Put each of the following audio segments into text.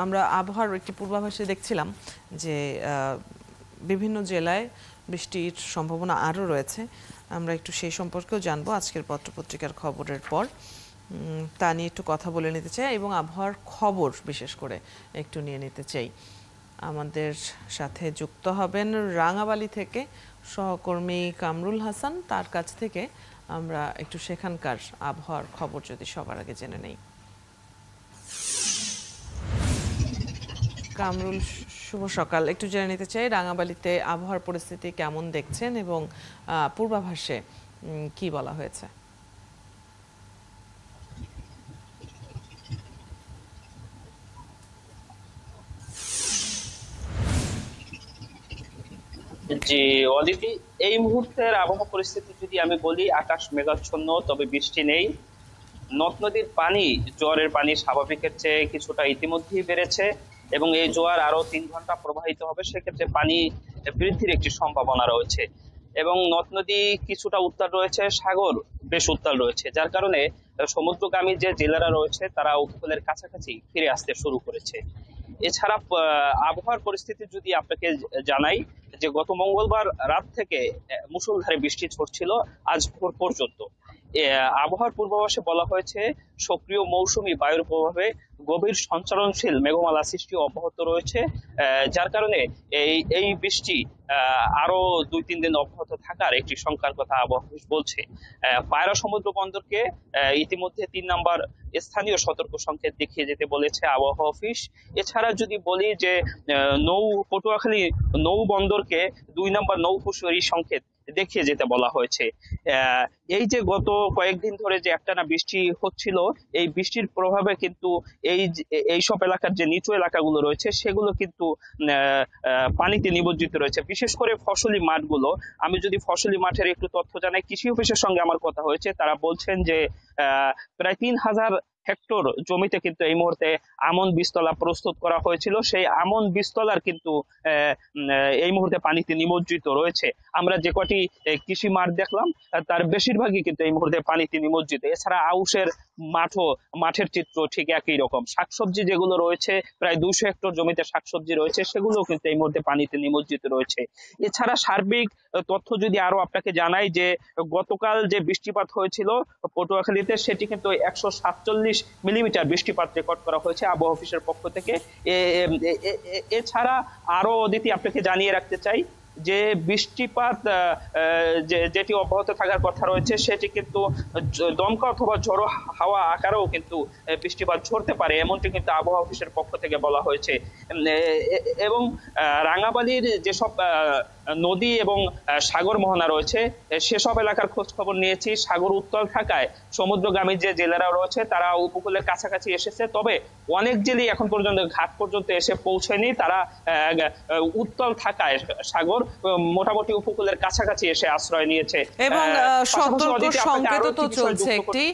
আমরা আবহাওয়ার একটি পূর্বাভাসে দেখছিলাম যে বিভিন্ন জেলায় বৃষ্টির সম্ভাবনা আরও রয়েছে। আমরা একটু সেই সম্পর্কেও জানবো আজকের পত্রপত্রিকার খবরের পর। তা নিয়ে একটু কথা বলে নিতে চাই এবং আবহাওয়ার খবর বিশেষ করে একটু নিয়ে নিতে চাই। আমাদের সাথে যুক্ত হবেন রাঙাবালি থেকে সহকর্মী কামরুল হাসান। তার কাছ থেকে আমরা একটু সেখানকার আবহাওয়ার খবর যদি সবার আগে জেনে নেই। কামরুল, শুভ সকাল। একটু জেনে নিতে চাই রাঙাবালিতে আবহাওয়ার পরিস্থিতি কেমন দেখছেন এবং পূর্বাভাসে কি বলা হয়েছে। জি অদিতি, এই মুহূর্তের আবহাওয়া পরিস্থিতি যদি আমি বলি, আকাশ মেঘাচ্ছন্ন, তবে বৃষ্টি নেই। নদ নদীর পানি, জোয়ারের পানি স্বাভাবিকের চেয়ে কিছুটা ইতিমধ্যেই বেড়েছে এবং এই জোয়ার আরো 3 ঘন্টা প্রবাহিত হবে, সেক্ষেত্রে পানি বৃদ্ধির একটি সম্ভাবনা রয়েছে। এবং নদ নদী কিছুটা উত্তাল রয়েছে, সাগর বেশ উত্তাল রয়েছে, যার কারণে সমুদ্রগামী যে জেলেরা রয়েছে তারা উপকূলের কাছাকাছি ফিরে আসতে শুরু করেছে। এছাড়া আবহাওয়ার পরিস্থিতি যদি আপনাকে জানাই, যে গত মঙ্গলবার রাত থেকে মুষলধারে বৃষ্টি ঝরছিল আজ ভোর পর্যন্ত। আবহাওয়ার পূর্বাভাসে বলা হয়েছে সক্রিয় মৌসুমী বায়ুর প্রভাবে গভীর সঞ্চারণশীল মেঘমালা সৃষ্টি অব্যাহত রয়েছে, যার কারণে এই বৃষ্টি আরো 2-3 দিন অব্যাহত থাকার একটি শঙ্কার কথা আবহাওয়া অফিস বলছে। পায়রা সমুদ্র বন্দরকে ইতিমধ্যে 3 নম্বর স্থানীয় সতর্ক সংকেত দেখিয়ে যেতে বলেছে আবহাওয়া অফিস। এছাড়া যদি বলি যে পটুয়াখালী নৌ বন্দরকে 2 নম্বর নৌ প্রহরী সংকেত দেখিয়ে যেতে বলা হয়েছে। এই যে গত কয়েকদিন ধরে যে একটানা বৃষ্টি হচ্ছিল, এই বৃষ্টির প্রভাবে কিন্তু এইসব এলাকার যে নিচু এলাকাগুলো রয়েছে সেগুলো কিন্তু পানিতে নিমজ্জিত রয়েছে, বিশেষ করে ফসলি মাঠগুলো। আমি যদি ফসলি মাঠের একটু তথ্য জানাই, কৃষি অফিসের সঙ্গে আমার কথা হয়েছে, তারা বলছেন যে প্রায় 3000 হেক্টর জমিতে কিন্তু এই মুহূর্তে আমন বীজতলা প্রস্তুত করা হয়েছিল, সেই আমন বীজতলার কিন্তু এই মুহূর্তে পানিতে নিমজ্জিত রয়েছে। আমরা যে কটি কৃষি মাঠ দেখলাম তার বেশিরভাগই কিন্তু এই মুহূর্তে পানিতে নিমজ্জিত। এছাড়া আউশের মাঠের চিত্র ঠিক একই রকম। শাকসবজি যেগুলো রয়েছে, প্রায় 200 হেক্টর জমিতে শাকসবজি রয়েছে, সেগুলোও কিন্তু এই মুহূর্তে পানিতে নিমজ্জিত রয়েছে। এছাড়া সার্বিক তথ্য যদি আরো আপনাকে জানাই, যে গতকাল যে বৃষ্টিপাত হয়েছিল পটুয়াখালীতে, সেটি কিন্তু 147 মিলিমিটার বৃষ্টিপাত রেকর্ড করা হয়েছে আবহাওয়া অফিসের পক্ষ থেকে। এছাড়া আরো অদিতি আপনাকে জানিয়ে রাখতে চাই যে বৃষ্টিপাত যেটি অব্যাহত থাকার কথা রয়েছে, সেটি কিন্তু দমকা অথবা ঝড়ো হাওয়া আকারেও কিন্তু বৃষ্টিপাত ঝরতে পারে, এমনটি কিন্তু আবহাওয়া অফিসের পক্ষ থেকে বলা হয়েছে। এবং রাঙাবালির যেসব নদী এবং সাগর মোহনা রয়েছে সেসব এলাকার খোঁজ খবর নিয়েছি। সাগর উত্তাল থাকায় সমুদ্রগামী যে জেলেরা রয়েছে তারা উপকূলের কাছাকাছি এসেছে, তবে অনেক জেলেই এখন পর্যন্ত ঘাট পর্যন্ত এসে পৌঁছেনি। তারা উত্তাল থাকায় সাগর মোটামুটি উপকূলের কাছাকাছি এসে আশ্রয় নিয়েছে এবং সতর্ক সংকেত তো চলছে একটি।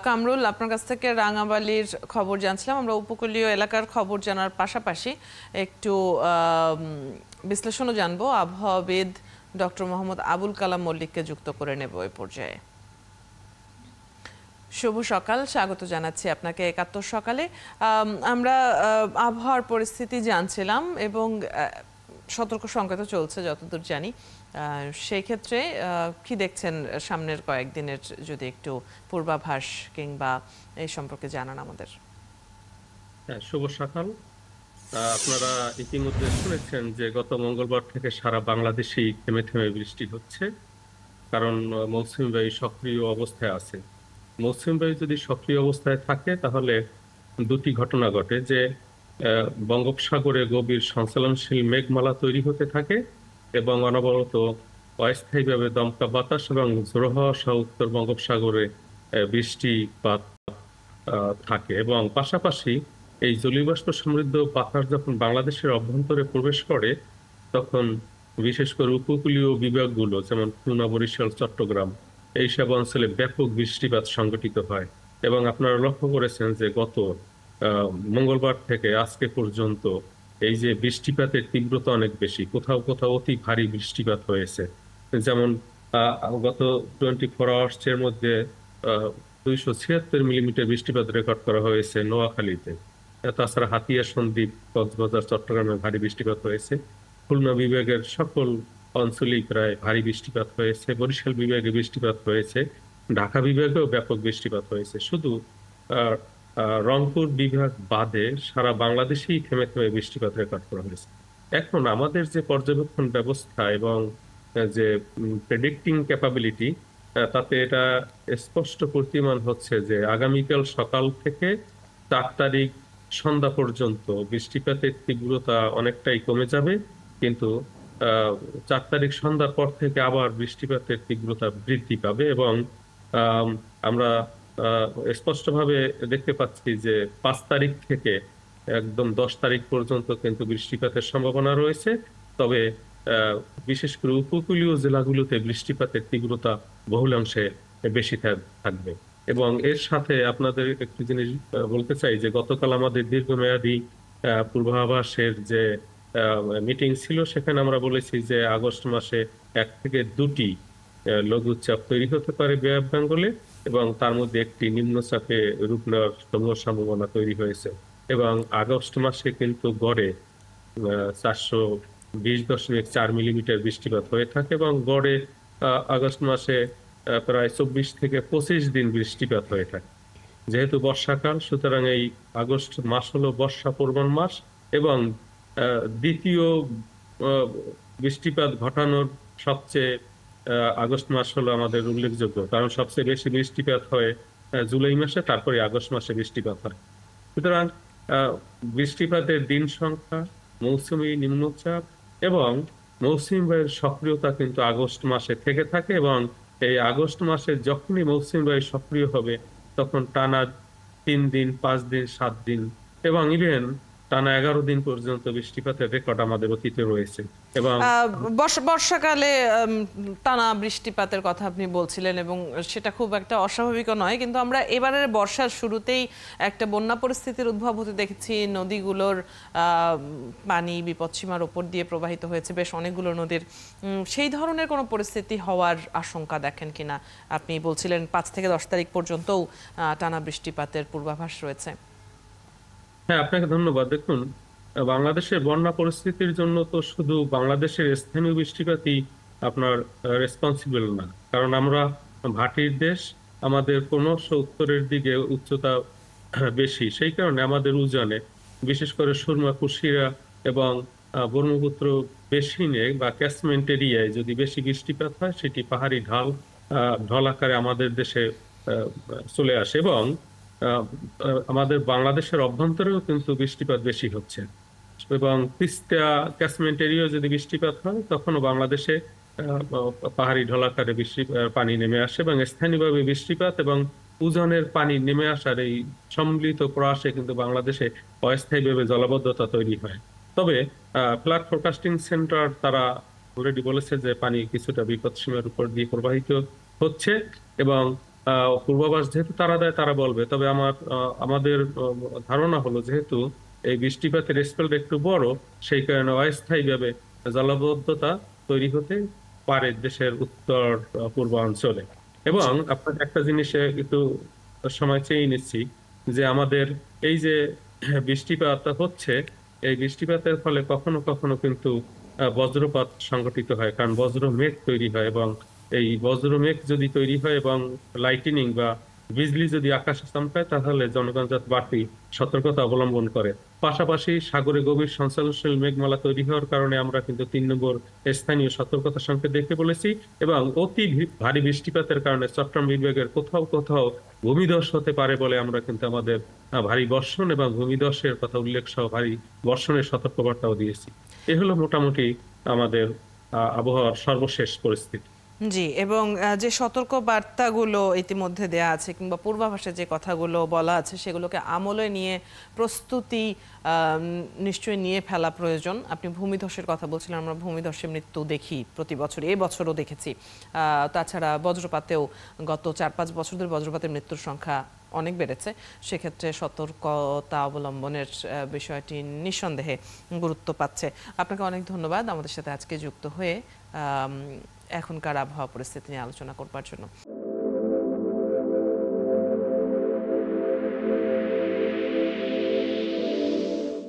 কামরুল, আপনার কাছ থেকে রাঙাবালির খবর জানছিলাম। আমরা উপকূলীয় এলাকার খবর জানার পাশাপাশি একটু বিশ্লেষণও জানবো। আবহাওয়াবিদ ডক্টর মোহাম্মদ আবুল কালাম মল্লিককে যুক্ত করে নেব এই পর্যায়ে। শুভ সকাল, স্বাগত জানাচ্ছি আপনাকে ৭১ সকালে। আমরা আবহাওয়ার পরিস্থিতি জানছিলাম এবং সতর্ক সংকেত চলছে যতদূর জানি। সেই ক্ষেত্রে কি দেখছেন সামনের কয়েকদিনের, যদি একটু পূর্বাভাস কিংবা এই সম্পর্কে জানান আমাদের। শুভ সকাল। আপনারা ইতিমধ্যে শুনেছেন যে গত মঙ্গলবার থেকে সারা বাংলাদেশেই থেমে থেমে বৃষ্টি হচ্ছে, কারণ মৌসুমী বায়ু সক্রিয় অবস্থায় আছে। মৌসুমী বায়ু যদি সক্রিয় অবস্থায় থাকে তাহলে দুটি ঘটনা ঘটে, যে বঙ্গোপসাগরে গভীর সঞ্চালনশীল মেঘমালা তৈরি হতে থাকে এবং অনবরত অস্থায়ীভাবে দমকা বাতাস এবং ঝোড়ো হাওয়া সহ উত্তর বঙ্গোপসাগরে বৃষ্টিপাত থাকে। এবং পাশাপাশি এই জলীয়বাষ্প সমৃদ্ধ বাতাস যখন বাংলাদেশের অভ্যন্তরে প্রবেশ করে, তখন বিশেষ করে উপকূলীয় বিভাগগুলো যেমন খুলনা, বরিশাল, চট্টগ্রাম এইসব অঞ্চলে ব্যাপক বৃষ্টিপাত সংঘটিত হয়। এবং আপনারা লক্ষ্য করেছেন যে গত মঙ্গলবার থেকে আজকে পর্যন্ত এই যে বৃষ্টিপাতের তীব্রতা অনেক বেশি, কোথাও কোথাও অতি ভারী বৃষ্টিপাত হয়েছে। যেমন গত 24 আওয়ার্সের মধ্যে 276 মিলিমিটার বৃষ্টিপাত রেকর্ড করা হয়েছে নোয়াখালীতে। তাছাড়া হাতিয়া সন্দ্বীপ, কক্সবাজার, চট্টগ্রামে ভারী বৃষ্টিপাত হয়েছে। খুলনা বিভাগের সকল অঞ্চলেই প্রায় ভারী বৃষ্টিপাত হয়েছে। বরিশাল বিভাগে বৃষ্টিপাত হয়েছে। ঢাকা বিভাগেও ব্যাপক বৃষ্টিপাত হয়েছে। শুধু আহ, রংপুর বিভাগ বাদে সারা বাংলাদেশেই থেমে থেমে বৃষ্টিপাত রেকর্ড করা হয়েছে। এখন আমাদের যে পর্যবেক্ষণ ব্যবস্থা এবং যে প্রেডিক্টিং ক্যাপাবিলিটি, তাতে এটা স্পষ্ট প্রতীয়মান হচ্ছে যে আগামীকাল সকাল থেকে 4 তারিখ সন্ধ্যা পর্যন্ত বৃষ্টিপাতের তীব্রতা অনেকটাই কমে যাবে, কিন্তু 4 তারিখ সন্ধ্যার পর থেকে আবার বৃষ্টিপাতের তীব্রতা বৃদ্ধি পাবে। এবং আম, আমরা স্পষ্টভাবে দেখতে পাচ্ছি যে 5 তারিখ থেকে একদম 10 তারিখ পর্যন্ত কিন্তু বৃষ্টিপাতের সম্ভাবনা রয়েছে। তবে বিশেষ করে উপকূলীয় জেলাগুলোতে বৃষ্টিপাতের তীব্রতা বহুলাংশে বেশি থাকবে। এবং এর সাথে আপনাদের একটি জিনিস বলতে চাই যে গতকাল আমাদের দীর্ঘমেয়াদী পূর্বাভাসের যে মিটিং ছিল, সেখানে আমরা বলেছি যে আগস্ট মাসে 1 থেকে 2টি লঘুচাপ তৈরি হতে পারে বে অফ বেঙ্গলে, এবং তার মধ্যে একটি নিম্নচাপে রূপ নেওয়ার সম্ভাবনা তৈরি হয়েছে। এবং আগস্ট মাসে কিন্তু গড়ে 420.4 মিলিমিটার বৃষ্টিপাত হয়ে থাকে, এবং গড়ে আগস্ট মাসে প্রায় 24 থেকে 25 দিন বৃষ্টিপাত হয়ে থাকে। যেহেতু বর্ষাকাল, সুতরাং এই আগস্ট মাস হলো বর্ষা প্রবণ মাস, এবং দ্বিতীয় বৃষ্টিপাত ঘটানোর সবচেয়ে আগস্ট মাস হলো আমাদের উল্লেখযোগ্য, কারণ সবচেয়ে বেশি বৃষ্টিপাত হয় জুলাই মাসে, তারপরে আগস্ট মাসে বৃষ্টিপাত হয়। সুতরাং বৃষ্টিপাতের দিন সংখ্যা, মৌসুমী নিম্নচাপ এবং মৌসুমী বায়ুর সক্রিয়তা কিন্তু আগস্ট মাসে থেকে থাকে, এবং এই আগস্ট মাসে যখনই মৌসুমী বায়ু সক্রিয় হবে তখন টানা 3 দিন, 5 দিন, 7 দিন এবং ইভেন টানা 11 দিন পর্যন্ত বৃষ্টিপাতের রেকর্ড আমাদের অতীতে রয়েছে। এবং বর্ষাকালে টানা বৃষ্টিপাতের কথা আপনি বলছিলেন, এবং সেটা খুব একটা অস্বাভাবিকও নয়, কিন্তু আমরা এবারের বর্ষার শুরুতেই একটা বন্যা পরিস্থিতির উদ্ভব হতে দেখেছি। নদীগুলোর পানি বিপদসীমার উপর দিয়ে প্রবাহিত হয়েছে বেশ অনেকগুলো নদীর। সেই ধরনের কোনো পরিস্থিতি হওয়ার আশঙ্কা দেখেন কিনা? আপনি বলছিলেন 5 থেকে 10 তারিখ পর্যন্তও টানা বৃষ্টিপাতের পূর্বাভাস রয়েছে। হ্যাঁ, আপনাকে ধন্যবাদ। দেখুন, বাংলাদেশের বন্যা পরিস্থিতির জন্য তো শুধু বাংলাদেশের স্থানীয় বৃষ্টিপাতই আপনার রেসপন্সিবল না, কারণ আমরা ভাটির দেশ, আমাদের ক্রমশ উত্তরের দিকে উচ্চতা বেশি। সেই কারণে আমাদের উজানে, বিশেষ করে সুরমা, কুশিয়ারা এবং ব্রহ্মপুত্র বেসিনে বা ক্যাচমেন্ট এরিয়ায় যদি বেশি বৃষ্টিপাত হয়, সেটি পাহাড়ি ঢল আকারে আমাদের দেশে চলে আসে। এবং আমাদের বাংলাদেশের অভ্যন্তরেও কিন্তু বৃষ্টিপাত বেশি হচ্ছে, এবং তিস্তা ক্যাচমেন্ট এরিয়ায় যদি বৃষ্টিপাত হয় তখনও বাংলাদেশে পাহাড়ি ঢলাকারে পানি নেমে আসে, এবং স্থানীয়ভাবে বৃষ্টিপাত এবং উজানের পানি নেমে আসার এই সম্মিলিত প্রয়াসে কিন্তু বাংলাদেশে অস্থায়ীভাবে জলাবদ্ধতা তৈরি হয়। তবে ফ্লাড ফোরকাস্টিং সেন্টার তারা অলরেডি বলেছে যে পানি কিছুটা বিপদসীমার উপর দিয়ে প্রবাহিত হচ্ছে, এবং পূর্বাভাস যেহেতু তারা দেয় তারা বলবে। তবে আমাদের ধারণা হলো, যেহেতু এই বৃষ্টিপাতের স্কেল একটু বড়, সেই কারণে অস্থায়ীভাবে জলাবদ্ধতা তৈরি হতে পারে দেশের উত্তর পূর্বাঞ্চলে। এবং আপনার একটা জিনিসে একটু সময় চেয়ে নিচ্ছি, যে আমাদের এই যে বৃষ্টিপাত হচ্ছে, এই বৃষ্টিপাতের ফলে কখনো কখনো কিন্তু বজ্রপাত সংঘটিত হয়, কারণ বজ্র মেঘ তৈরি হয়, এবং এই বজ্র মেঘ যদি তৈরি হয় এবং লাইটিনিং বা বিজলি যদি আকাশে চমকায়, তাহলে জনগণ যাতে বাড়তি সতর্কতা অবলম্বন করে। পাশাপাশি সাগরে গভীর সঞ্চালনশীল মেঘমালা তৈরি হওয়ার কারণে আমরা কিন্তু 3 নম্বর স্থানীয় সতর্কতা সংকেত দেখতে বলেছি, এবং অতি ভারী বৃষ্টিপাতের কারণে চট্টগ্রাম বিভাগের কোথাও কোথাও ভূমিধস হতে পারে বলে আমরা কিন্তু আমাদের ভারী বর্ষণ এবং ভূমিধসের কথা উল্লেখ সহ ভারী বর্ষণের সতর্কবার্তাও দিয়েছি। এ হলো মোটামুটি আমাদের আবহাওয়ার সর্বশেষ পরিস্থিতি। জি, এবং যে সতর্ক বার্তাগুলো ইতিমধ্যে দেয়া আছে কিংবা পূর্বাভাসে যে কথাগুলো বলা আছে, সেগুলোকে আমলে নিয়ে প্রস্তুতি নিশ্চয়ই নিয়ে ফেলা প্রয়োজন। আপনি ভূমিধসের কথা বলছিলেন, আমরা ভূমিধসে মৃত্যু দেখি প্রতি বছর, এই বছরও দেখেছি। তাছাড়া বজ্রপাতেও গত 4-5 বছর ধরে বজ্রপাতের মৃত্যুর সংখ্যা অনেক বেড়েছে। সেক্ষেত্রে সতর্কতা অবলম্বনের বিষয়টি নিঃসন্দেহে গুরুত্ব পাচ্ছে। আপনাকে অনেক ধন্যবাদ আমাদের সাথে আজকে যুক্ত হয়ে এখনকার আবহাওয়া পরিস্থিতি নিয়ে আলোচনা করবার জন্য।